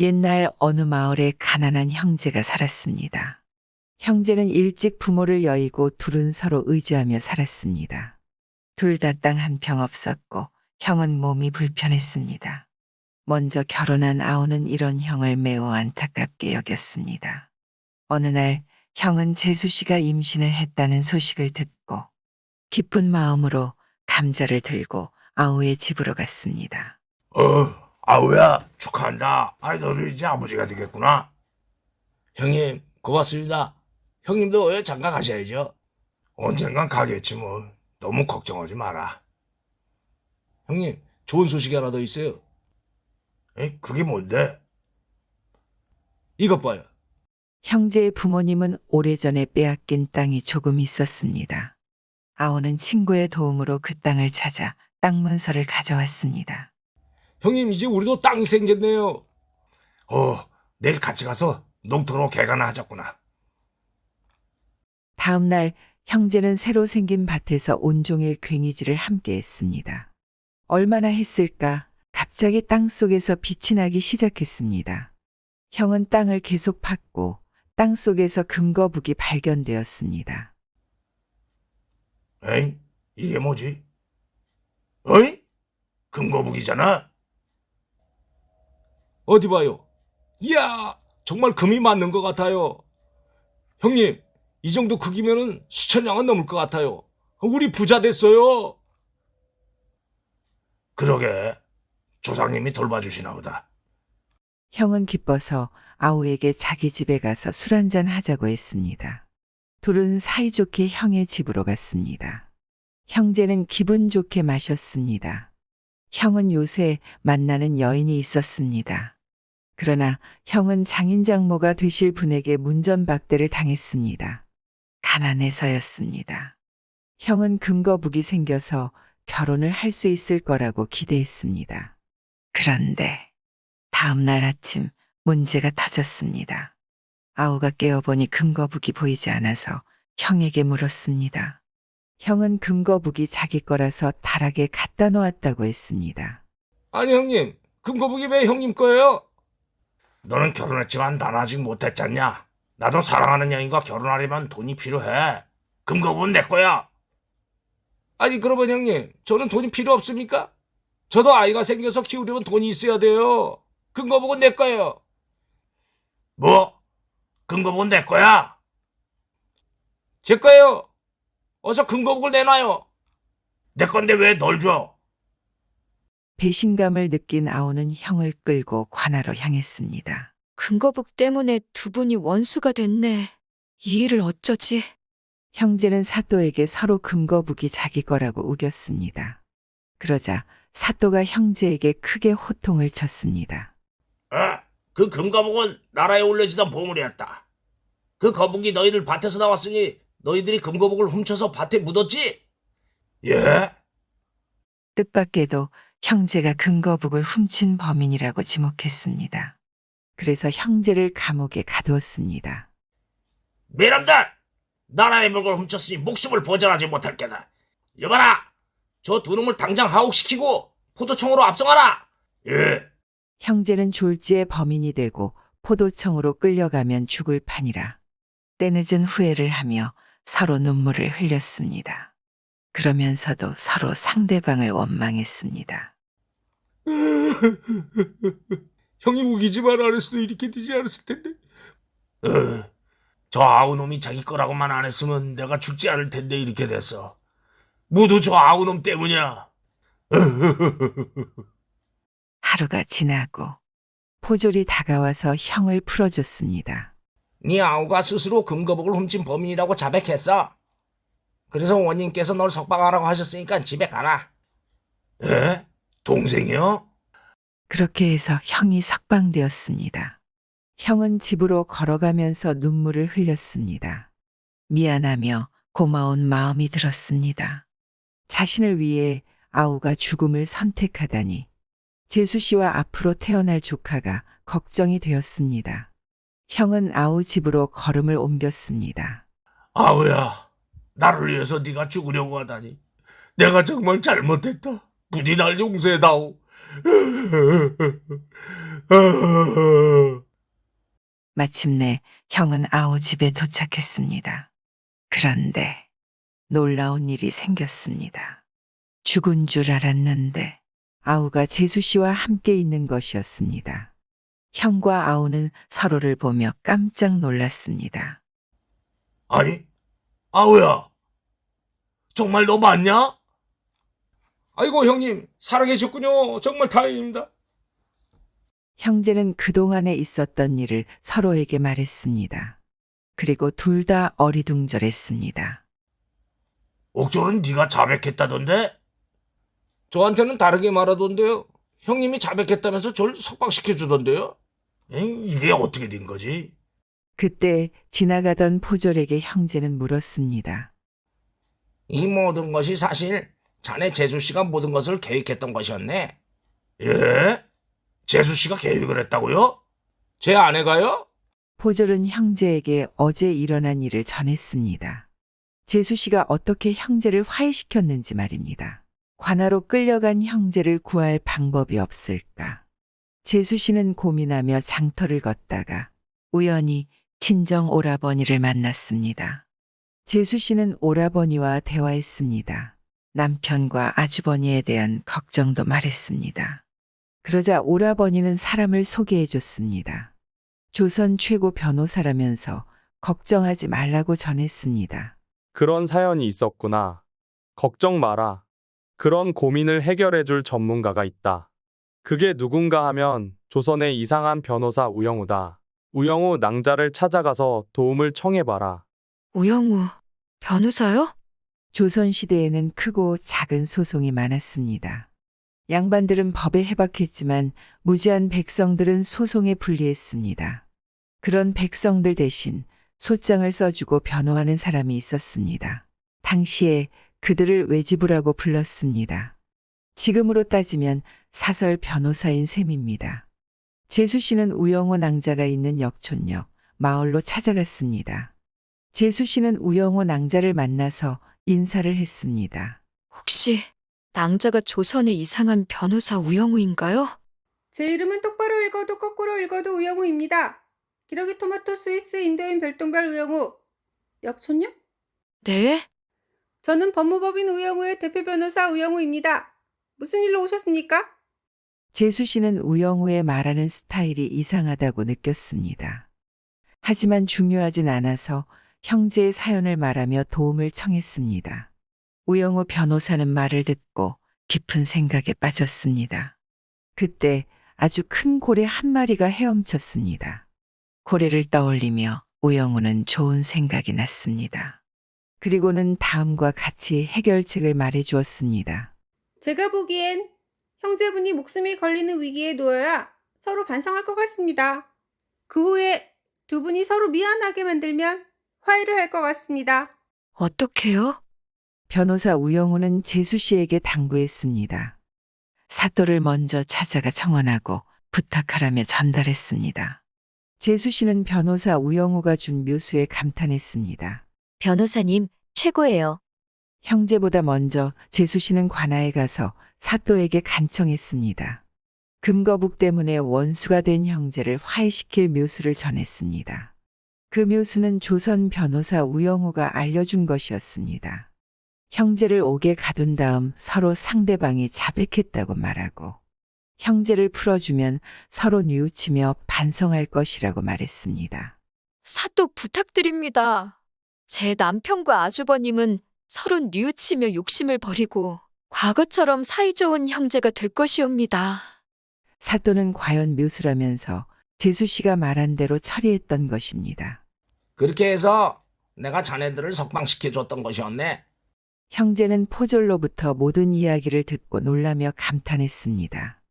옛날 어느 마을에 가난한 형제가 살았습니다. 형제는 일찍 부모를 여의고 둘은 서로 의지하며 살았습니다. 둘 다 땅 한 평 없었고 형은 몸이 불편했습니다. 먼저 결혼한 아우는 이런 형을 매우 안타깝게 여겼습니다. 어느 날 형은 재수 씨가 임신을 했다는 소식을 듣고 기쁜 마음으로 감자를 들고 아우의 집으로 갔습니다. 아우야, 축하한다. 아이, 너는 이제 아버지가 되겠구나. 형님, 고맙습니다. 형님도 왜 장가 가셔야죠? 언젠간 가겠지 뭐. 너무 걱정하지 마라. 형님, 좋은 소식이 하나 더 있어요. 에이, 그게 뭔데? 이것 봐요. 형제의 부모님은 오래전에 빼앗긴 땅이 조금 있었습니다. 아우는 친구의 도움으로 그 땅을 찾아 땅 문서를 가져왔습니다. 형님, 이제 우리도 땅이 생겼네요. 내일 같이 가서 농토로 개간을 하자꾸나. 다음 날 형제는 새로 생긴 밭에서 온종일 괭이질을 함께 했습니다. 얼마나 했을까? 갑자기 땅 속에서 빛이 나기 시작했습니다. 형은 땅을 계속 팠고 땅 속에서 금거북이 발견되었습니다. 에이, 이게 뭐지? 어이? 금거북이잖아? 어디 봐요. 이야, 정말 금이 맞는 것 같아요. 형님, 이 정도 크기면은 수천 양은 넘을 것 같아요. 우리 부자 됐어요. 그러게. 조상님이 돌봐주시나 보다. 형은 기뻐서 아우에게 자기 집에 가서 술 한잔 하자고 했습니다. 둘은 사이좋게 형의 집으로 갔습니다. 형제는 기분 좋게 마셨습니다. 형은 요새 만나는 여인이 있었습니다. 그러나 형은 장인장모가 되실 분에게 문전박대를 당했습니다. 가난해서였습니다. 형은 금거북이 생겨서 결혼을 할 수 있을 거라고 기대했습니다. 그런데 다음 날 아침 문제가 터졌습니다. 아우가 깨어보니 금거북이 보이지 않아서 형에게 물었습니다. 형은 금거북이 자기 거라서 다락에 갖다 놓았다고 했습니다. 아니, 형님, 금거북이 왜 형님 거예요? 너는 결혼했지만 난 아직 못했잖냐? 나도 사랑하는 여인과 결혼하려면 돈이 필요해. 금거북은 내 거야. 아니, 그러면 형님, 저는 돈이 필요 없습니까? 저도 아이가 생겨서 키우려면 돈이 있어야 돼요. 금거북은 내 거예요. 뭐? 금거북은 내 거야? 제 거예요. 어서 금거북을 내놔요. 내 건데 왜 널 줘? 배신감을 느낀 아우는 형을 끌고 관하로 향했습니다. 금거북 때문에 두 분이 원수가 됐네. 이 일을 어쩌지? 형제는 사또에게 서로 금거북이 자기 거라고 우겼습니다. 그러자 사또가 형제에게 크게 호통을 쳤습니다. 그 금거북은 나라에 올려지던 보물이었다. 그 거북이 너희들 밭에서 나왔으니 너희들이 금거북을 훔쳐서 밭에 묻었지? 예? 뜻밖에도 형제가 금거북을 훔친 범인이라고 지목했습니다. 그래서 형제를 감옥에 가두었습니다. 미람들! 나라의 물건을 훔쳤으니 목숨을 보전하지 못할 게다. 여봐라! 저 두 놈을 당장 하옥시키고 포도청으로 압송하라! 예. 형제는 졸지에 범인이 되고 포도청으로 끌려가면 죽을 판이라 때늦은 후회를 하며 서로 눈물을 흘렸습니다. 그러면서도 서로 상대방을 원망했습니다. 형이 우기지만 않았어도 이렇게 되지 않았을 텐데. 저 아우놈이 자기 거라고만 안 했으면 내가 죽지 않을 텐데 이렇게 됐어. 모두 저 아우놈 때문이야. 하루가 지나고 포졸이 다가와서 형을 풀어줬습니다. 네 아우가 스스로 금거북을 훔친 범인이라고 자백했어. 그래서 원님께서 널 석방하라고 하셨으니까 집에 가라. 에? 동생이요? 그렇게 해서 형이 석방되었습니다. 형은 집으로 걸어가면서 눈물을 흘렸습니다. 미안하며 고마운 마음이 들었습니다. 자신을 위해 아우가 죽음을 선택하다니 재수 씨와 앞으로 태어날 조카가 걱정이 되었습니다. 형은 아우 집으로 걸음을 옮겼습니다. 아우야, 나를 위해서 네가 죽으려고 하다니. 내가 정말 잘못했다. 부디 날 용서해다오. 마침내 형은 아우 집에 도착했습니다. 그런데 놀라운 일이 생겼습니다. 죽은 줄 알았는데 아우가 재수 씨와 함께 있는 것이었습니다. 형과 아우는 서로를 보며 깜짝 놀랐습니다. 아니, 아우야. 정말 너 맞냐? 아이고 형님 살아계셨군요. 정말 다행입니다. 형제는 그동안에 있었던 일을 서로에게 말했습니다. 그리고 둘 다 어리둥절했습니다. 옥졸은 네가 자백했다던데? 저한테는 다르게 말하던데요. 형님이 자백했다면서 저를 석방시켜주던데요. 이게 어떻게 된 거지? 그때 지나가던 포졸에게 형제는 물었습니다. 이 모든 것이 사실 자네 재수 씨가 모든 것을 계획했던 것이었네. 예? 재수 씨가 계획을 했다고요? 제 아내가요? 포졸은 형제에게 어제 일어난 일을 전했습니다. 재수 씨가 어떻게 형제를 화해시켰는지 말입니다. 관아로 끌려간 형제를 구할 방법이 없을까? 재수 씨는 고민하며 장터를 걷다가 우연히 친정 오라버니를 만났습니다. 재수 씨는 오라버니와 대화했습니다. 남편과 아주버니에 대한 걱정도 말했습니다. 그러자 오라버니는 사람을 소개해 줬습니다. 조선 최고 변호사라면서 걱정하지 말라고 전했습니다. 그런 사연이 있었구나. 걱정 마라. 그런 고민을 해결해줄 전문가가 있다. 그게 누군가 하면 조선의 이상한 변호사 우영우다. 우영우 낭자를 찾아가서 도움을 청해봐라. 우영우, 변호사요? 조선시대에는 크고 작은 소송이 많았습니다. 양반들은 법에 해박했지만 무지한 백성들은 소송에 불리했습니다. 그런 백성들 대신 소장을 써주고 변호하는 사람이 있었습니다. 당시에 그들을 외지부라고 불렀습니다. 지금으로 따지면 사설 변호사인 셈입니다. 재수 씨는 우영우 낭자가 있는 역촌역 마을로 찾아갔습니다. 재수 씨는 우영우 낭자를 만나서 인사를 했습니다. 혹시 낭자가 조선의 이상한 변호사 우영우인가요? 제 이름은 똑바로 읽어도 거꾸로 읽어도 우영우입니다. 기러기 토마토 스위스 인도인 별똥별 우영우. 역촌요? 네? 저는 법무법인 우영우의 대표 변호사 우영우입니다. 무슨 일로 오셨습니까? 재수 씨는 우영우의 말하는 스타일이 이상하다고 느꼈습니다. 하지만 중요하진 않아서 형제의 사연을 말하며 도움을 청했습니다. 우영우 변호사는 말을 듣고 깊은 생각에 빠졌습니다. 그때 아주 큰 고래 한 마리가 헤엄쳤습니다. 고래를 떠올리며 우영우는 좋은 생각이 났습니다. 그리고는 다음과 같이 해결책을 말해 주었습니다. 제가 보기엔 형제분이 목숨이 걸리는 위기에 놓여야 서로 반성할 것 같습니다. 그 후에 두 분이 서로 미안하게 만들면 화해를 할 것 같습니다. 어떻게요? 변호사 우영우는 재수 씨에게 당부했습니다. 사또를 먼저 찾아가 청원하고 부탁하라며 전달했습니다. 재수 씨는 변호사 우영우가 준 묘수에 감탄했습니다. 변호사님, 최고예요. 형제보다 먼저 재수 씨는 관아에 가서 사또에게 간청했습니다. 금거북 때문에 원수가 된 형제를 화해시킬 묘수를 전했습니다. 그 묘수는 조선 변호사 우영우가 알려준 것이었습니다. 형제를 옥에 가둔 다음 서로 상대방이 자백했다고 말하고 형제를 풀어주면 서로 뉘우치며 반성할 것이라고 말했습니다. 사또 부탁드립니다. 제 남편과 아주버님은 서로 뉘우치며 욕심을 버리고 과거처럼 사이좋은 형제가 될 것이옵니다. 사또는 과연 묘수라면서 재수 씨가 말한 대로 처리했던 것입니다. 그렇게 해서 내가 자네들을 석방시켜줬던 것이었네. 형제는 포졸로부터 모든 이야기를 듣고 놀라며 감탄했습니다.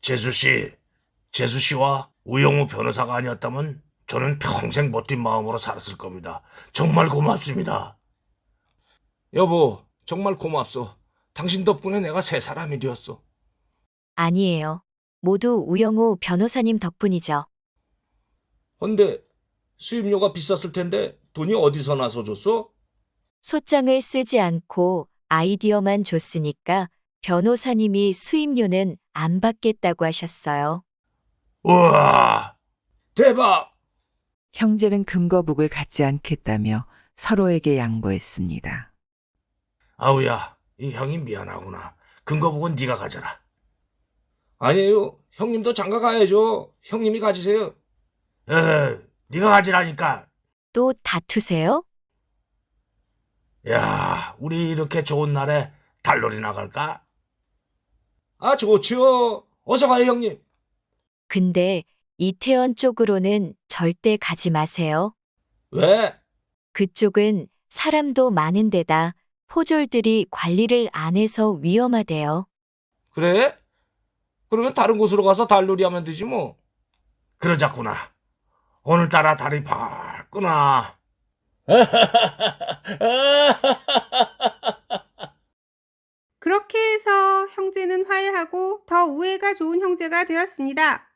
재수 씨와 우영우 변호사가 아니었다면 저는 평생 못된 마음으로 살았을 겁니다. 정말 고맙습니다. 여보, 정말 고맙소. 당신 덕분에 내가 새 사람이 되었어. 아니에요. 모두 우영우 변호사님 덕분이죠. 근데 수입료가 비쌌을 텐데 돈이 어디서 나서 줬어? 소장을 쓰지 않고 아이디어만 줬으니까 변호사님이 수임료는 안 받겠다고 하셨어요. 우와, 대박! 형제는 금거북을 갖지 않겠다며 서로에게 양보했습니다. 아우야, 이 형이 미안하구나. 금거북은 네가 가져라. 아니에요. 형님도 장가 가야죠. 형님이 가지세요. 네가 가지라니까. 또 다투세요? 야, 우리 이렇게 좋은 날에 달놀이 나갈까? 아, 좋지요. 어서 가요, 형님. 근데 이태원 쪽으로는 절대 가지 마세요. 왜? 그쪽은 사람도 많은 데다 포졸들이 관리를 안 해서 위험하대요. 그래? 그러면 다른 곳으로 가서 달놀이 하면 되지 뭐. 그러자꾸나. 오늘따라 달이 밝구나. 그렇게 해서 형제는 화해하고 더 우애가 좋은 형제가 되었습니다.